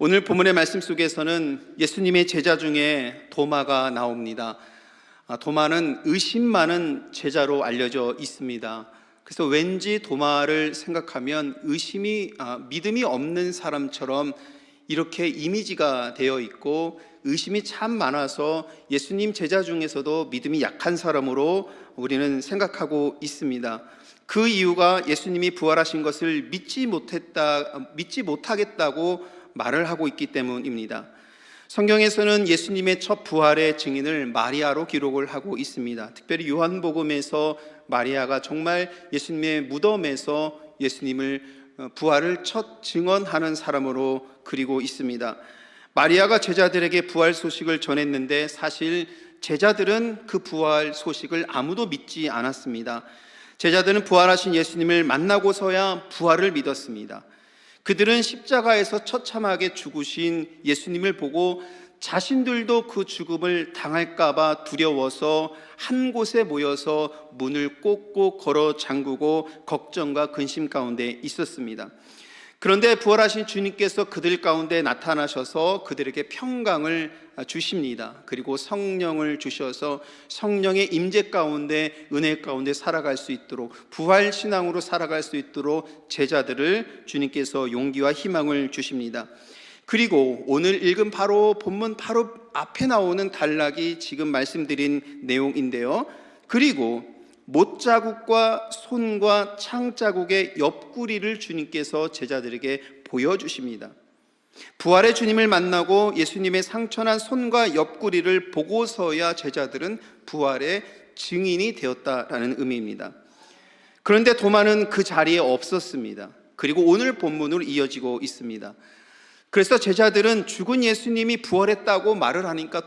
오늘 본문의 말씀 속에서는 예수님의 제자 중에 도마가 나옵니다. 도마는 의심 많은 제자로 알려져 있습니다. 그래서 왠지 도마를 생각하면 믿음이 없는 사람처럼 이렇게 이미지가 되어 있고, 의심이 참 많아서 예수님 제자 중에서도 믿음이 약한 사람으로 우리는 생각하고 있습니다. 그 이유가 예수님이 부활하신 것을 믿지 못하겠다고 말을 하고 있기 때문입니다. 성경에서는 예수님의 첫 부활의 증인을 마리아로 기록을 하고 있습니다. 특별히 요한복음에서 마리아가 정말 예수님의 무덤에서 예수님을 부활을 첫 증언하는 사람으로 그리고 있습니다. 마리아가 제자들에게 부활 소식을 전했는데 사실 제자들은 그 부활 소식을 아무도 믿지 않았습니다. 제자들은 부활하신 예수님을 만나고서야 부활을 믿었습니다. 그들은 십자가에서 처참하게 죽으신 예수님을 보고 자신들도 그 죽음을 당할까봐 두려워서 한 곳에 모여서 문을 꼭꼭 걸어 잠그고 걱정과 근심 가운데 있었습니다. 그런데 부활하신 주님께서 그들 가운데 나타나셔서 그들에게 평강을 주십니다. 그리고 성령을 주셔서 성령의 임재 가운데, 은혜 가운데 살아갈 수 있도록, 부활 신앙으로 살아갈 수 있도록 제자들을 주님께서 용기와 희망을 주십니다. 그리고 오늘 읽은 본문 바로 앞에 나오는 단락이 지금 말씀드린 내용인데요. 그리고 못자국과 손과 창자국의 옆구리를 주님께서 제자들에게 보여주십니다. 부활의 주님을 만나고 예수님의 상처난 손과 옆구리를 보고서야 제자들은 부활의 증인이 되었다라는 의미입니다. 그런데 도마는 그 자리에 없었습니다. 그리고 오늘 본문으로 이어지고 있습니다. 그래서 제자들은 죽은 예수님이 부활했다고 말을 하니까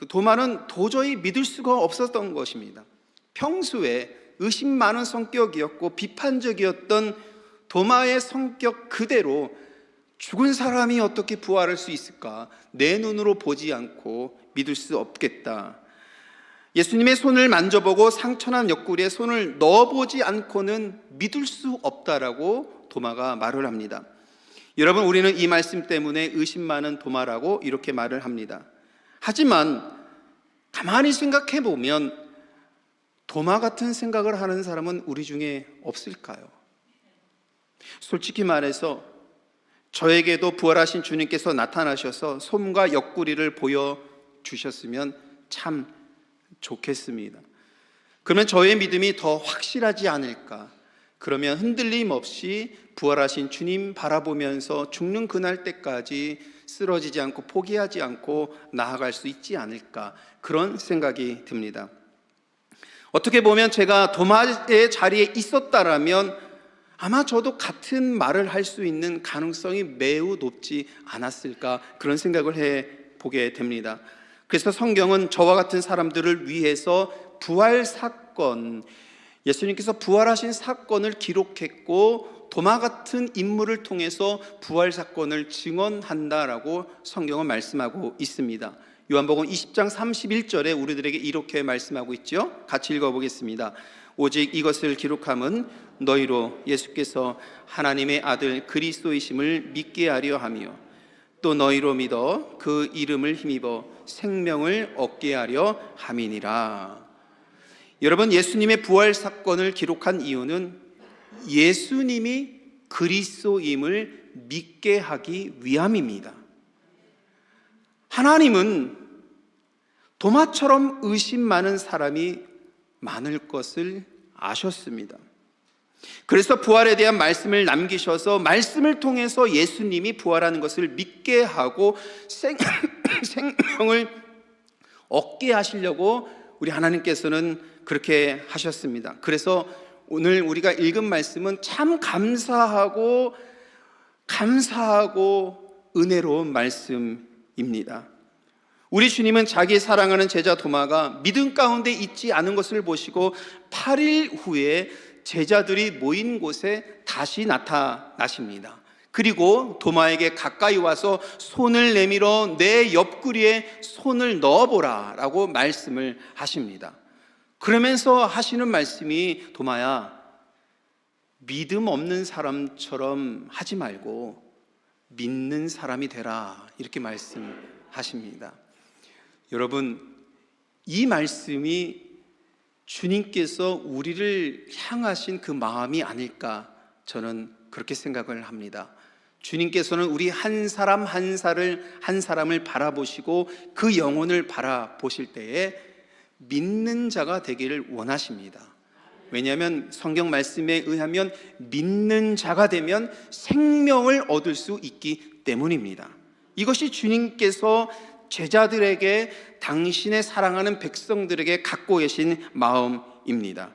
도마는 도저히 믿을 수가 없었던 것입니다. 평소에 의심 많은 성격이었고 비판적이었던 도마의 성격 그대로 죽은 사람이 어떻게 부활할 수 있을까? 내 눈으로 보지 않고 믿을 수 없겠다. 예수님의 손을 만져보고 상처난 옆구리에 손을 넣어보지 않고는 믿을 수 없다라고 도마가 말을 합니다. 여러분, 우리는 이 말씀 때문에 의심 많은 도마라고 이렇게 말을 합니다. 하지만 가만히 생각해 보면 도마 같은 생각을 하는 사람은 우리 중에 없을까요? 솔직히 말해서 저에게도 부활하신 주님께서 나타나셔서 손과 옆구리를 보여주셨으면 참 좋겠습니다. 그러면 저의 믿음이 더 확실하지 않을까? 그러면 흔들림 없이 부활하신 주님 바라보면서 죽는 그날 때까지 쓰러지지 않고 포기하지 않고 나아갈 수 있지 않을까, 그런 생각이 듭니다. 어떻게 보면 제가 도마의 자리에 있었다라면 아마 저도 같은 말을 할 수 있는 가능성이 매우 높지 않았을까, 그런 생각을 해보게 됩니다. 그래서 성경은 저와 같은 사람들을 위해서 부활 사건, 예수님께서 부활하신 사건을 기록했고 도마 같은 인물을 통해서 부활 사건을 증언한다라고 성경은 말씀하고 있습니다. 요한복음 20장 31절에 우리들에게 이렇게 말씀하고 있죠. 같이 읽어보겠습니다. 오직 이것을 기록함은 너희로 예수께서 하나님의 아들 그리스도이심을 믿게 하려 하며 또 너희로 믿어 그 이름을 힘입어 생명을 얻게 하려 함이니라. 여러분, 예수님의 부활 사건을 기록한 이유는 예수님이 그리스도임을 믿게 하기 위함입니다. 하나님은 도마처럼 의심 많은 사람이 많을 것을 아셨습니다. 그래서 부활에 대한 말씀을 남기셔서 말씀을 통해서 예수님이 부활하는 것을 믿게 하고 생명을 얻게 하시려고 우리 하나님께서는 그렇게 하셨습니다. 그래서 오늘 우리가 읽은 말씀은 참 감사하고 은혜로운 말씀입니다. 우리 주님은 자기 사랑하는 제자 도마가 믿음 가운데 있지 않은 것을 보시고 8일 후에 제자들이 모인 곳에 다시 나타나십니다. 그리고 도마에게 가까이 와서 손을 내밀어 내 옆구리에 손을 넣어보라 라고 말씀을 하십니다. 그러면서 하시는 말씀이 도마야, 믿음 없는 사람처럼 하지 말고 믿는 사람이 되라, 이렇게 말씀하십니다. 여러분, 이 말씀이 주님께서 우리를 향하신 그 마음이 아닐까, 저는 그렇게 생각을 합니다. 주님께서는 우리 한 사람 한 사람을 바라보시고 그 영혼을 바라보실 때에 믿는 자가 되기를 원하십니다. 왜냐하면 성경 말씀에 의하면 믿는 자가 되면 생명을 얻을 수 있기 때문입니다. 이것이 주님께서 제자들에게, 당신의 사랑하는 백성들에게 갖고 계신 마음입니다.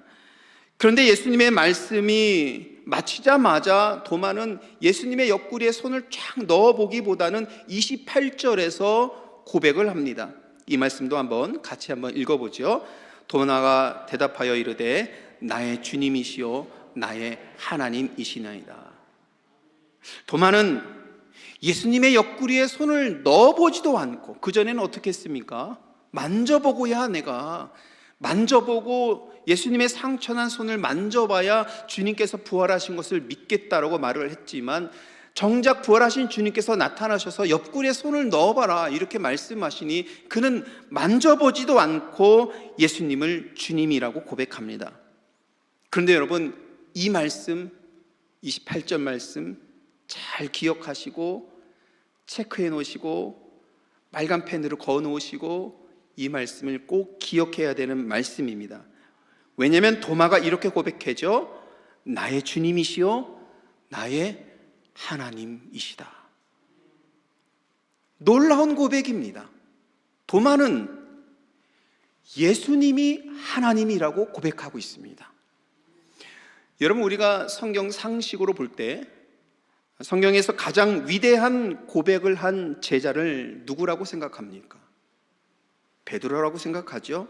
그런데 예수님의 말씀이 마치자마자 도마는 예수님의 옆구리에 손을 쫙 넣어보기보다는 28절에서 고백을 합니다. 이 말씀도 같이 한번 읽어보죠. 도마가 대답하여 이르되 나의 주님이시요 나의 하나님이시나이다. 도마는 예수님의 옆구리에 손을 넣어보지도 않고, 그전에는 어떻게 했습니까? 만져보고야, 내가 만져보고 예수님의 상처난 손을 만져봐야 주님께서 부활하신 것을 믿겠다라고 말을 했지만, 정작 부활하신 주님께서 나타나셔서 옆구리에 손을 넣어봐라 이렇게 말씀하시니 그는 만져보지도 않고 예수님을 주님이라고 고백합니다. 그런데 여러분, 이 말씀, 28절 말씀 잘 기억하시고 체크해 놓으시고 빨간 펜으로 그어 놓으시고 이 말씀을 꼭 기억해야 되는 말씀입니다. 왜냐하면 도마가 이렇게 고백하죠. 나의 주님이시요 나의 하나님이시다. 놀라운 고백입니다. 도마는 예수님이 하나님이라고 고백하고 있습니다. 여러분, 우리가 성경 상식으로 볼 때 성경에서 가장 위대한 고백을 한 제자를 누구라고 생각합니까? 베드로라고 생각하죠.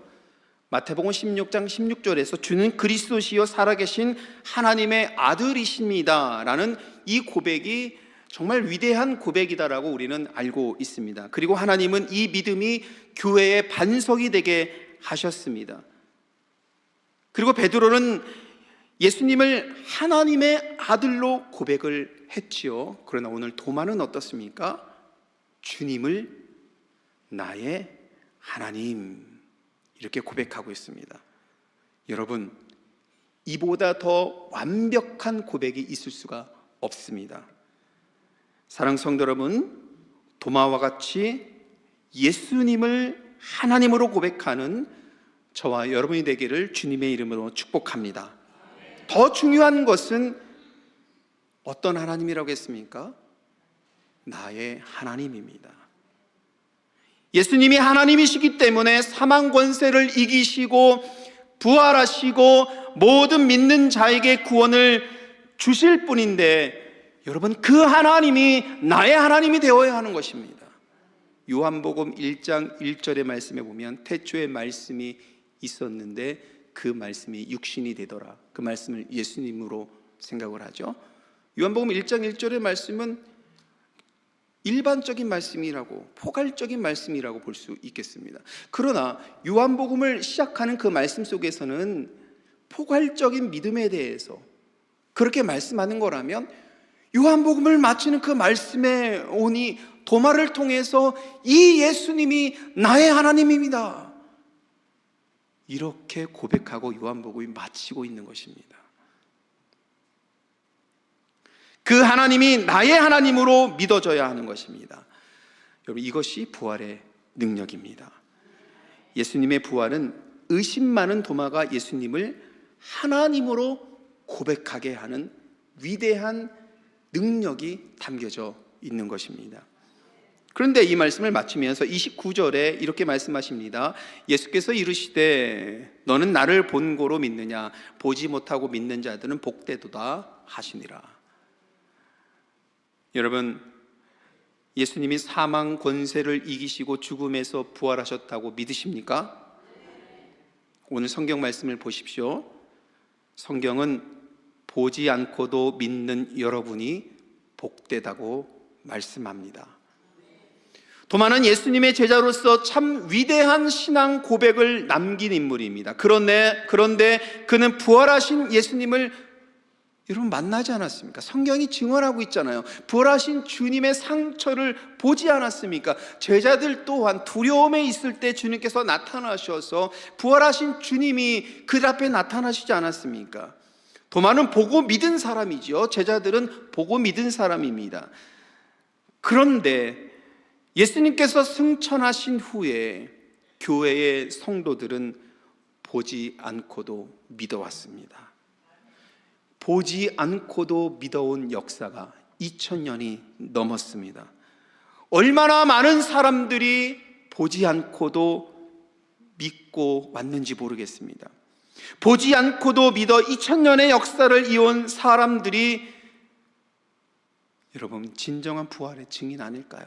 마태복음 16장 16절에서 주는 그리스도시요 살아계신 하나님의 아들이십니다 라는 이 고백이 정말 위대한 고백이다라고 우리는 알고 있습니다. 그리고 하나님은 이 믿음이 교회의 반석이 되게 하셨습니다. 그리고 베드로는 예수님을 하나님의 아들로 고백을 했지요. 그러나 오늘 도마는 어떻습니까? 주님을 나의 하나님, 이렇게 고백하고 있습니다. 여러분, 이보다 더 완벽한 고백이 있을 수가 없습니다. 사랑 성도 여러분, 도마와 같이 예수님을 하나님으로 고백하는 저와 여러분이 되기를 주님의 이름으로 축복합니다. 더 중요한 것은 어떤 하나님이라고 했습니까? 나의 하나님입니다. 예수님이 하나님이시기 때문에 사망 권세를 이기시고 부활하시고 모든 믿는 자에게 구원을 주실 분인데, 여러분, 그 하나님이 나의 하나님이 되어야 하는 것입니다. 요한복음 1장 1절의 말씀에 보면 태초에 말씀이 있었는데 그 말씀이 육신이 되더라. 그 말씀을 예수님으로 생각을 하죠. 요한복음 1장 1절의 말씀은 일반적인 말씀이라고, 포괄적인 말씀이라고 볼 수 있겠습니다. 그러나 요한복음을 시작하는 그 말씀 속에서는 포괄적인 믿음에 대해서 그렇게 말씀하는 거라면, 요한복음을 마치는 그 말씀에 오니 도마를 통해서 이 예수님이 나의 하나님입니다, 이렇게 고백하고 요한복음이 마치고 있는 것입니다. 그 하나님이 나의 하나님으로 믿어져야 하는 것입니다. 여러분, 이것이 부활의 능력입니다. 예수님의 부활은 의심 많은 도마가 예수님을 하나님으로 고백하게 하는 위대한 능력이 담겨져 있는 것입니다. 그런데 이 말씀을 마치면서 29절에 이렇게 말씀하십니다. 예수께서 이르시되 너는 나를 본고로 믿느냐? 보지 못하고 믿는 자들은 복되도다 하시니라. 여러분, 예수님이 사망 권세를 이기시고 죽음에서 부활하셨다고 믿으십니까? 오늘 성경 말씀을 보십시오. 성경은 보지 않고도 믿는 여러분이 복되다고 말씀합니다. 도마는 예수님의 제자로서 참 위대한 신앙 고백을 남긴 인물입니다. 그런데 그는 부활하신 예수님을 여러분 만나지 않았습니까? 성경이 증언하고 있잖아요. 부활하신 주님의 상처를 보지 않았습니까? 제자들 또한 두려움에 있을 때 주님께서 나타나셔서 부활하신 주님이 그 앞에 나타나시지 않았습니까? 도마는 보고 믿은 사람이죠. 제자들은 보고 믿은 사람입니다. 그런데 예수님께서 승천하신 후에 교회의 성도들은 보지 않고도 믿어왔습니다. 보지 않고도 믿어온 역사가 2000년이 넘었습니다. 얼마나 많은 사람들이 보지 않고도 믿고 왔는지 모르겠습니다. 보지 않고도 믿어 2000년의 역사를 이어온 사람들이 여러분 진정한 부활의 증인 아닐까요?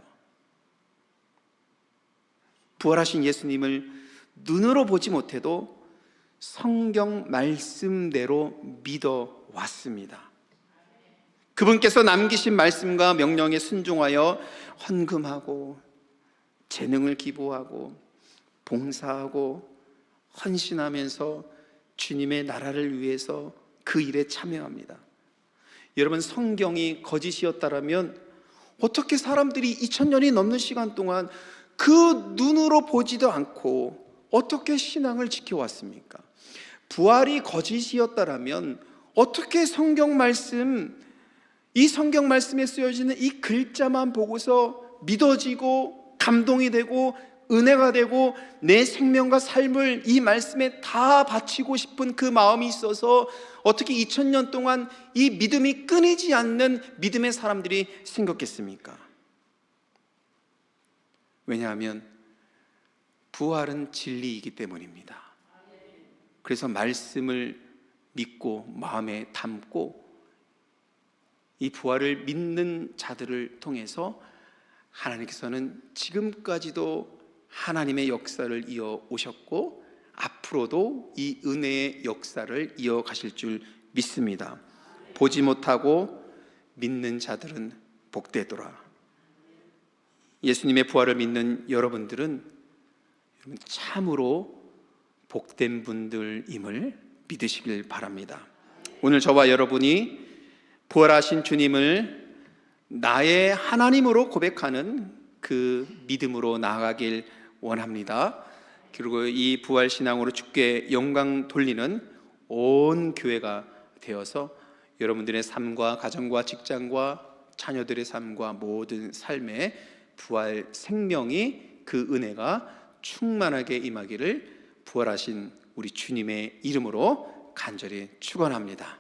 부활하신 예수님을 눈으로 보지 못해도 성경 말씀대로 믿어 왔습니다. 그분께서 남기신 말씀과 명령에 순종하여 헌금하고 재능을 기부하고 봉사하고 헌신하면서 주님의 나라를 위해서 그 일에 참여합니다. 여러분 성경이 거짓이었다라면 어떻게 사람들이 2000년이 넘는 시간 동안 그 눈으로 보지도 않고 어떻게 신앙을 지켜왔습니까? 부활이 거짓이었다라면 어떻게 성경 말씀, 이 성경 말씀에 쓰여지는 이 글자만 보고서 믿어지고 감동이 되고 은혜가 되고 내 생명과 삶을 이 말씀에 다 바치고 싶은 그 마음이 있어서 어떻게 2000년 동안 이 믿음이 끊이지 않는 믿음의 사람들이 생겼겠습니까? 왜냐하면 부활은 진리이기 때문입니다. 그래서 말씀을 믿고 마음에 담고 이 부활을 믿는 자들을 통해서 하나님께서는 지금까지도 하나님의 역사를 이어 오셨고 앞으로도 이 은혜의 역사를 이어가실 줄 믿습니다. 보지 못하고 믿는 자들은 복되도다. 예수님의 부활을 믿는 여러분들은 참으로 복된 분들임을 믿으시길 바랍니다. 오늘 저와 여러분이 부활하신 주님을 나의 하나님으로 고백하는 그 믿음으로 나아가길 원합니다. 그리고 이 부활신앙으로 주께 영광 돌리는 온 교회가 되어서 여러분들의 삶과 가정과 직장과 자녀들의 삶과 모든 삶에 부활 생명이 그 은혜가 충만하게 임하기를 부활하신 우리 주님의 이름으로 간절히 축원합니다.